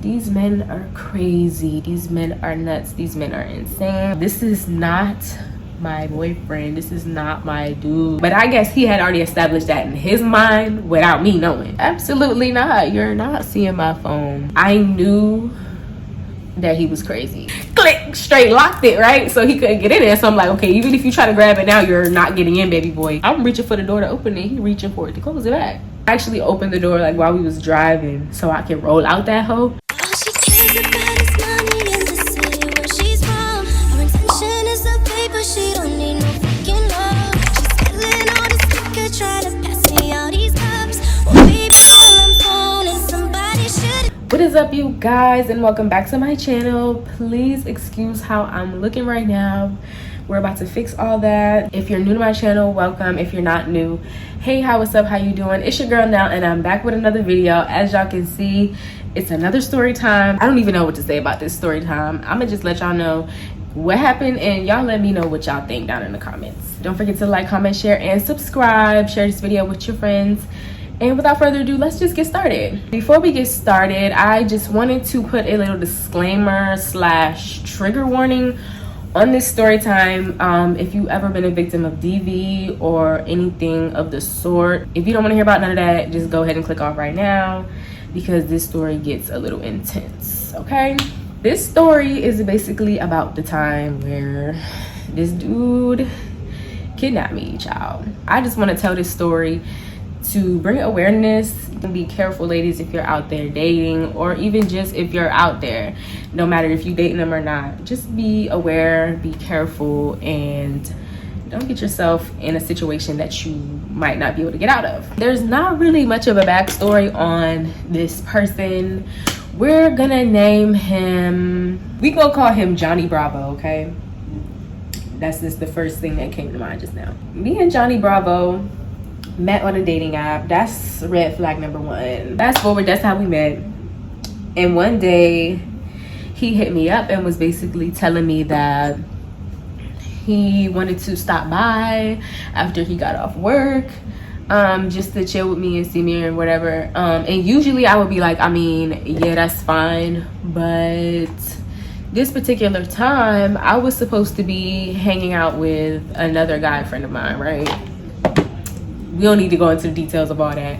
these men are crazy. These men are nuts. These men are insane. This is not my boyfriend. This is not my dude. But I guess he had already established that in his mind without me knowing. Absolutely not. You're not seeing my phone. I knew that he was crazy. Click, straight locked it, right? So he couldn't get in there. So I'm like, okay, even if you try to grab it now, you're not getting in, baby boy. I'm reaching for the door to open it. He reaching for it to close it back. I actually opened the door like while we was driving so I can roll out that hoe. What is up, you guys, and welcome back to my channel. Please excuse how I'm looking right now. We're about to fix all that. If you're new to my channel, welcome. If you're not new, hey, what's up, how you doing? It's your girl Now, and I'm back with another video. As y'all can see, it's another story time. I don't even know what to say about this story time. I'm gonna just let y'all know what happened, and y'all let me know what y'all think down in the comments. Don't forget to like, comment, share, and subscribe. Share this video with your friends. And without further ado, let's just get started. Before we get started, I just wanted to put a little disclaimer / trigger warning on this story time. If you ever been a victim of DV or anything of the sort, if you don't want to hear about none of that, just go ahead and click off right now, because this story gets a little intense, okay? This story is basically about the time where this dude kidnapped me, child. I just want to tell this story to bring awareness. Be careful, ladies, if you're out there dating, or even just if you're out there, no matter if you dating them or not, just be aware, be careful, and don't get yourself in a situation that you might not be able to get out of. There's not really much of a backstory on this person. We're gonna name him, we gonna call him Johnny Bravo, okay? That's just the first thing that came to mind just now. Me and Johnny Bravo met on a dating app. That's red flag number one. Fast forward, that's how we met. And one day he hit me up and was basically telling me that he wanted to stop by after he got off work, just to chill with me and see me and whatever. And usually I would be like, I mean, yeah, that's fine. But this particular time, I was supposed to be hanging out with another guy friend of mine, right? We don't need to go into the details of all that.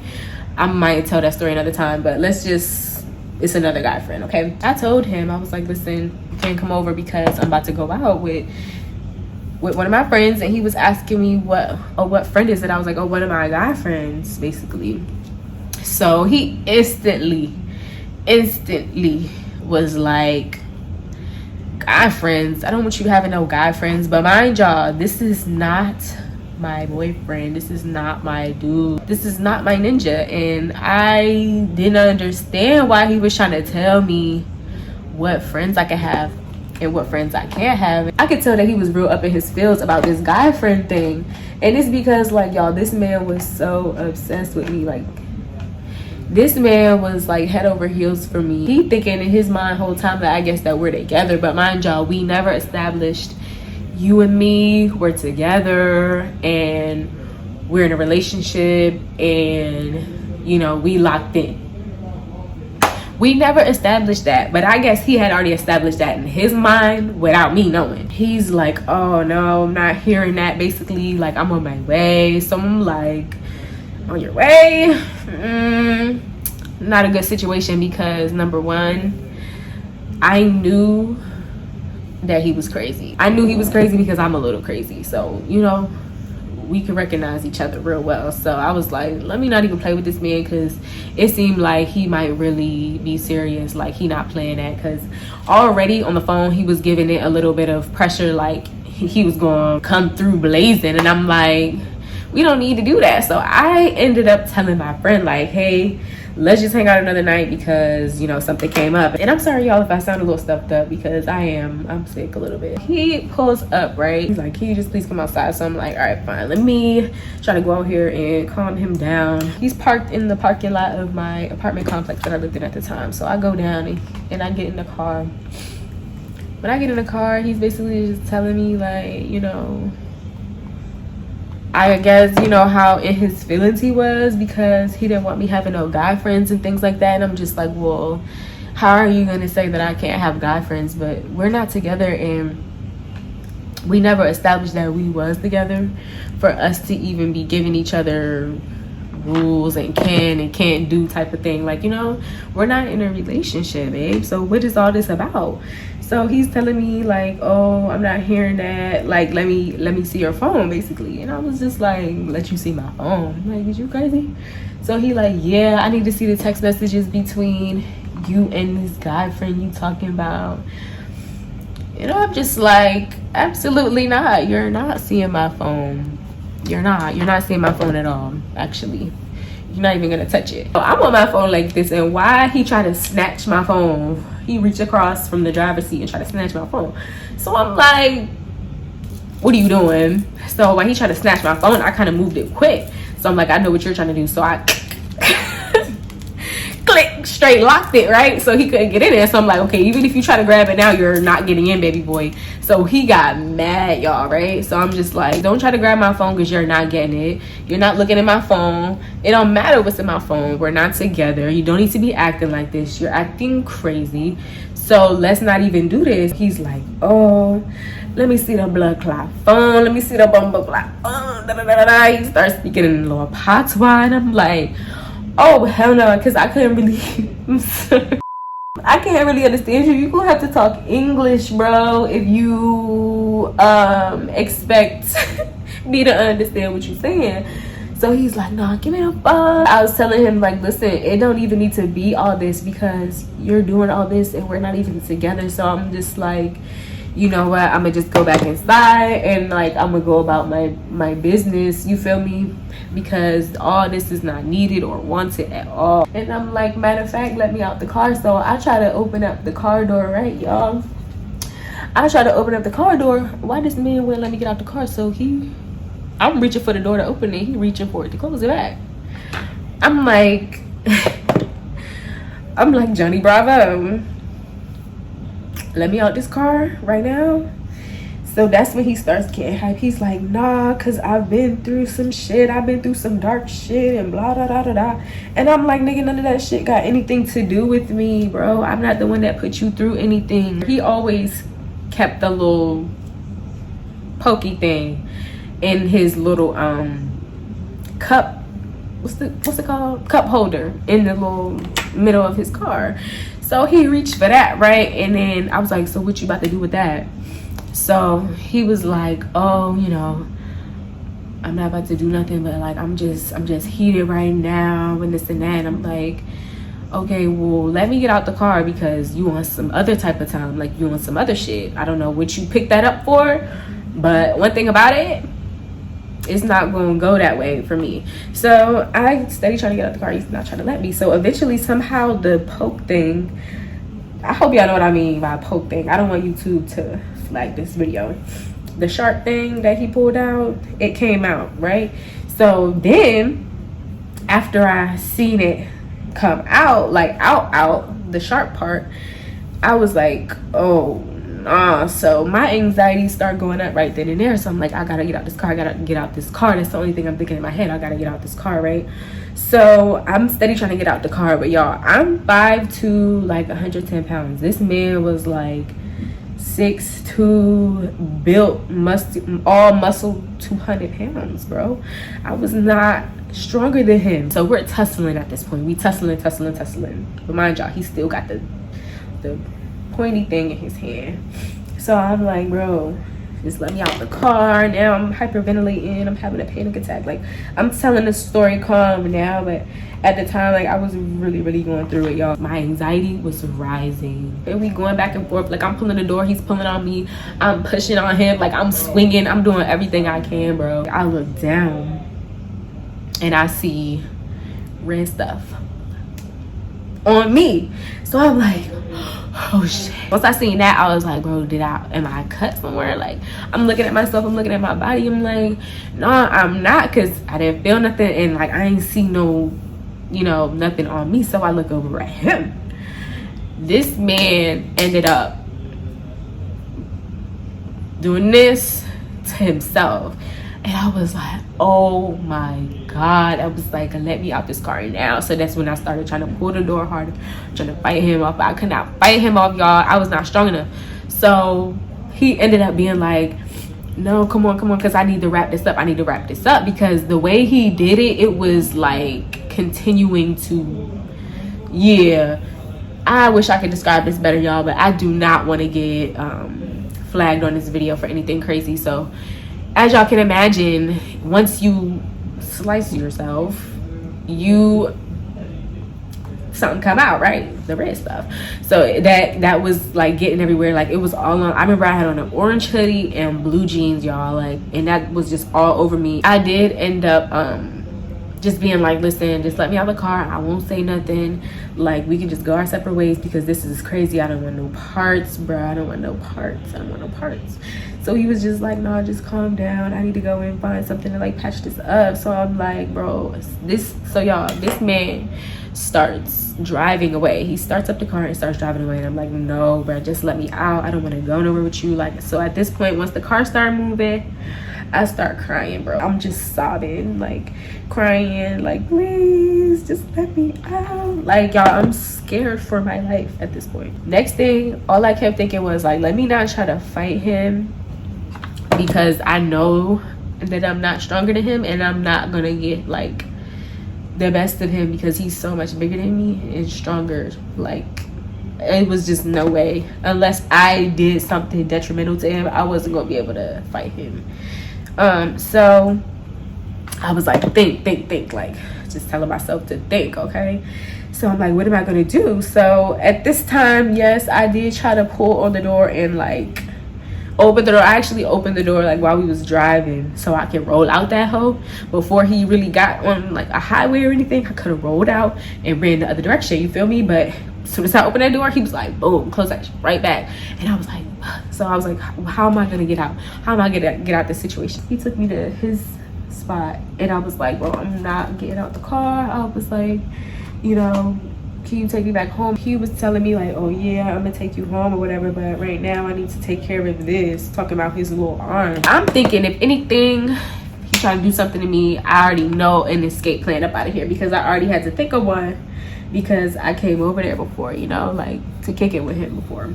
I might tell that story another time, but let's just, it's another guy friend, okay? I told him, I was like, listen, you can't come over because I'm about to go out with one of my friends. And he was asking me what friend is it? I was like, oh, one of my guy friends, basically. So he instantly was like, guy friends? I don't want you having no guy friends. But mind y'all, this is not my boyfriend. This is not my dude. This is not my ninja. And I didn't understand why he was trying to tell me what friends I could have and what friends I can't have. I could tell that he was real up in his feels about this guy friend thing. And it's because, like, y'all, this man was so obsessed with me. Like, this man was like head over heels for me. He thinking in his mind whole time that I guess that we're together. But mind y'all, we never established you and me were together and we're in a relationship and, you know, we locked in. We never established that, but I guess he had already established that in his mind without me knowing. He's like, oh no, I'm not hearing that, basically, like, I'm on my way. So I'm like, on your way? Not a good situation, because number one, I knew that he was crazy. I knew he was crazy because I'm a little crazy. So, you know, we can recognize each other real well. So I was like, let me not even play with this man, because it seemed like he might really be serious. Like, he not playing that, because already on the phone he was giving it a little bit of pressure, like he was gonna come through blazing. And I'm like, we don't need to do that. So I ended up telling my friend, like, hey, let's just hang out another night, because, you know, something came up. And I'm sorry, y'all, if I sound a little stuffed up, because I'm sick a little bit. He pulls up, right? He's like, can you just please come outside? So I'm like, all right, fine. Let me try to go out here and calm him down. He's parked in the parking lot of my apartment complex that I lived in at the time. So I go down and I get in the car. When I get in the car, he's basically just telling me, like, you know, I guess, you know, how in his feelings he was because he didn't want me having no guy friends and things like that. And I'm just like, well, how are you gonna say that I can't have guy friends? But we're not together, and we never established that we was together for us to even be giving each other rules and can and can't do type of thing. Like, you know, we're not in a relationship, babe. So what is all this about? So he's telling me like, oh, I'm not hearing that, like, let me see your phone, basically. And I was just like, let you see my phone? Like, is you crazy? So he like, yeah, I need to see the text messages between you and this guy friend you talking about. You know, I'm just like, absolutely not. You're not seeing my phone. You're not seeing my phone at all, actually. You're not even gonna touch it. So I'm on my phone like this, and why he tried to snatch my phone? He reached across from the driver's seat and tried to snatch my phone. So I'm like, what are you doing? So when he tried to snatch my phone, I kind of moved it quick. So I'm like, I know what you're trying to do. So I click, straight locked it, right? So he couldn't get in there. So I'm like, okay, even if you try to grab it now, you're not getting in, baby boy. So he got mad, y'all, right? So I'm just like, don't try to grab my phone because you're not getting it. You're not looking at my phone. It don't matter what's in my phone. We're not together. You don't need to be acting like this. You're acting crazy. So let's not even do this. He's like, oh, let me see the blood clot phone. Let me see the bumble clot phone. Da, da, da, da, da. He starts speaking in a little patois, and I'm like, oh, hell no, because I couldn't really, I can't really understand you. You're going to have to talk English, bro, if you expect me to understand what you're saying. So he's like, nah, give me the phone. I was telling him, like, listen, it don't even need to be all this because you're doing all this and we're not even together. So I'm just like, you know what, I'm gonna just go back inside and like I'm gonna go about my business, you feel me, because all this is not needed or wanted at all. And I'm like, matter of fact, let me out the car. So I try to open up the car door, right, y'all? I try to open up the car door. Why this man wouldn't let me get out the car? So I'm reaching for the door to open it, he reaching for it to close it back. I'm like Johnny Bravo, let me out this car right now. So that's when he starts getting hype. He's like, nah, cause I've been through some shit. I've been through some dark shit and blah, blah, blah, blah, blah. And I'm like, nigga, none of that shit got anything to do with me, bro. I'm not the one that put you through anything. He always kept the little pokey thing in his little cup. What's it called? Cup holder in the little middle of his car. So he reached for that, right? And then I was like, so what you about to do with that? So he was like, oh, you know, I'm not about to do nothing, but like I'm just heated right now and this and that. And I'm like, okay, well, let me get out the car because you want some other type of time, like you want some other shit. I don't know what you picked that up for, but one thing about it, it's not gonna go that way for me. So I steady trying to get out the car. He's not trying to let me. So eventually, somehow, the poke thing, I hope y'all know what I mean by poke thing. I don't want YouTube to flag this video. The sharp thing that he pulled out, it came out, right? So then after I seen it come out, like out the sharp part, I was like, oh nah. So my anxiety started going up right then and there. So I'm like, I gotta get out this car. I gotta get out this car. That's the only thing I'm thinking in my head. I gotta get out this car, right? So I'm steady trying to get out the car. But y'all, I'm 5'2", like 110 pounds. This man was like 6'2", built, all muscle, 200 pounds, bro. I was not stronger than him. So we're tussling at this point. We tussling. But mind y'all, he still got the pointy thing in his hand. So I'm like, bro, just let me out the car. Now I'm hyperventilating. I'm having a panic attack. Like, I'm telling the story calm now, but at the time, like, I was really going through it, y'all. My anxiety was rising. And we going back and forth. Like, I'm pulling the door. He's pulling on me. I'm pushing on him. Like, I'm swinging. I'm doing everything I can, bro. I look down and I see red stuff on me. So I'm like, oh shit. Once I seen that, I was like, bro, am I cut somewhere? Like, I'm looking at myself, I'm looking at my body. I'm like, no, I'm not, because I didn't feel nothing, and like I ain't see no, you know, nothing on me. So I look over at him. This man ended up doing this to himself. And I was like, oh my God. I was like, let me out this car now. So that's when I started trying to pull the door harder, trying to fight him off. I could not fight him off, y'all. I was not strong enough. So he ended up being like, no, come on, because I need to wrap this up. I need to wrap this up, because the way he did it, it was like continuing to, yeah. I wish I could describe this better, y'all, but I do not want to get flagged on this video for anything crazy. So as y'all can imagine, once you slice yourself, something come out, right? The red stuff. So that was like getting everywhere. Like it was all on. I remember I had on an orange hoodie and blue jeans, y'all, like, and that was just all over me. I did end up just being like, listen, just let me out of the car. I won't say nothing. Like, we can just go our separate ways, because this is crazy. I don't want no parts, bro. I don't want no parts. I don't want no parts. So he was just like, no, just calm down. I need to go and find something to like patch this up. So I'm like, bro, so y'all, this man starts driving away. He starts up the car and starts driving away, and I'm like, no, bro, just let me out. I don't want to go nowhere with you. Like, so at this point, once the car started moving, I start crying, bro. I'm just sobbing, like crying, like, please just let me out. Like, y'all, I'm scared for my life at this point. Next thing, all I kept thinking was like, let me not try to fight him, because I know that I'm not stronger than him, and I'm not gonna get like the best of him, because he's so much bigger than me and stronger. Like, it was just no way. Unless I did something detrimental to him, I wasn't gonna be able to fight him. So I was like, think, like just telling myself to think, okay? So I'm like, what am I gonna do? So at this time, yes, I did try to pull on the door and like open the door. I actually opened the door like while we was driving, so I could roll out that hoe before he really got on like a highway or anything. I could have rolled out and ran the other direction, you feel me? But as soon as I opened that door, he was like, boom, close that shit right back. And I was like, so I was like, how am I gonna get out? How am I gonna get out this situation? He took me to his spot, and I was like, well, I'm not getting out the car. I was like, you know, can you take me back home? He was telling me like, oh yeah, I'm gonna take you home or whatever, but right now I need to take care of this, talking about his little arm. I'm thinking, if anything, he's trying to do something to me, I already know an escape plan up out of here, because I already had to think of one, because I came over there before, you know, like to kick it with him before.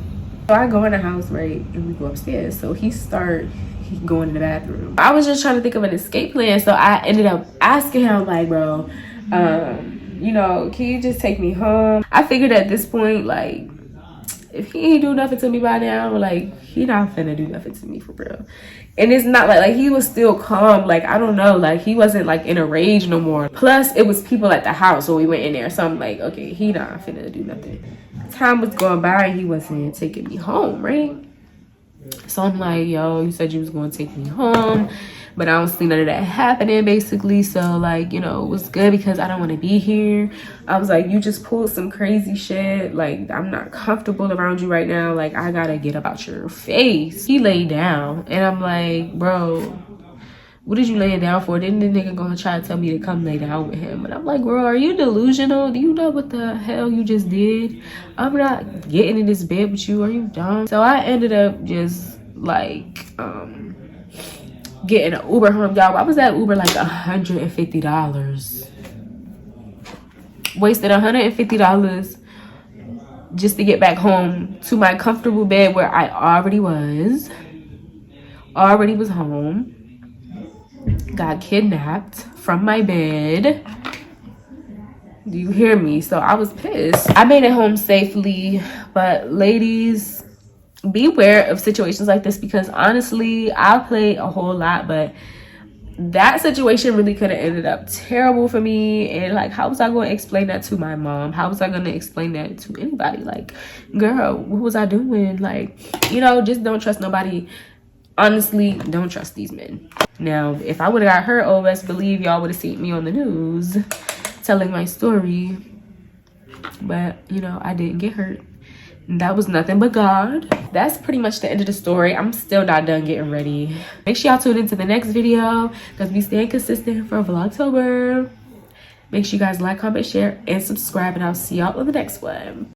So I go in the house, right, and we go upstairs. So he going in the bathroom. I was just trying to think of an escape plan, so I ended up asking him like, bro, you know, can you just take me home? I figured at this point, like, if he ain't do nothing to me by now, like, he not finna do nothing to me for real. And it's not like he was still calm. Like, I don't know, like he wasn't like in a rage no more. Plus it was people at the house when we went in there, so I'm like, okay, he not finna do nothing. Time was going by and he wasn't taking me home, right? So I'm like, yo, you said you was going to take me home, but I don't see none of that happening, basically. So like, you know, it was good, because I don't want to be here. I was like, you just pulled some crazy shit. Like, I'm not comfortable around you right now. Like, I gotta get up out your face. He laid down, and I'm like, bro, what did you laying down for? Then the nigga gonna try to tell me to come lay down with him. And I'm like, bro, are you delusional? Do you know what the hell you just did? I'm not getting in this bed with you. Are you dumb? So I ended up just like getting an Uber home, y'all. I was at Uber like $150. Wasted $150 just to get back home to my comfortable bed where I already was home. Got kidnapped from my bed. Do you hear me? So I was pissed. I made it home safely, but ladies, beware of situations like this, because honestly, I played a whole lot, but that situation really could have ended up terrible for me. And like, how was I going to explain that to my mom? How was I going to explain that to anybody? Like, girl, what was I doing? Like, you know, just don't trust nobody. Honestly, don't trust these men. Now, if I would have got hurt, oh, best believe y'all would have seen me on the news telling my story. But, you know, I didn't get hurt. That was nothing but God. That's pretty much the end of the story. I'm still not done getting ready. Make sure y'all tune into the next video, because we staying consistent for Vlogtober. Make sure you guys like, comment, share, and subscribe, and I'll see y'all in the next one.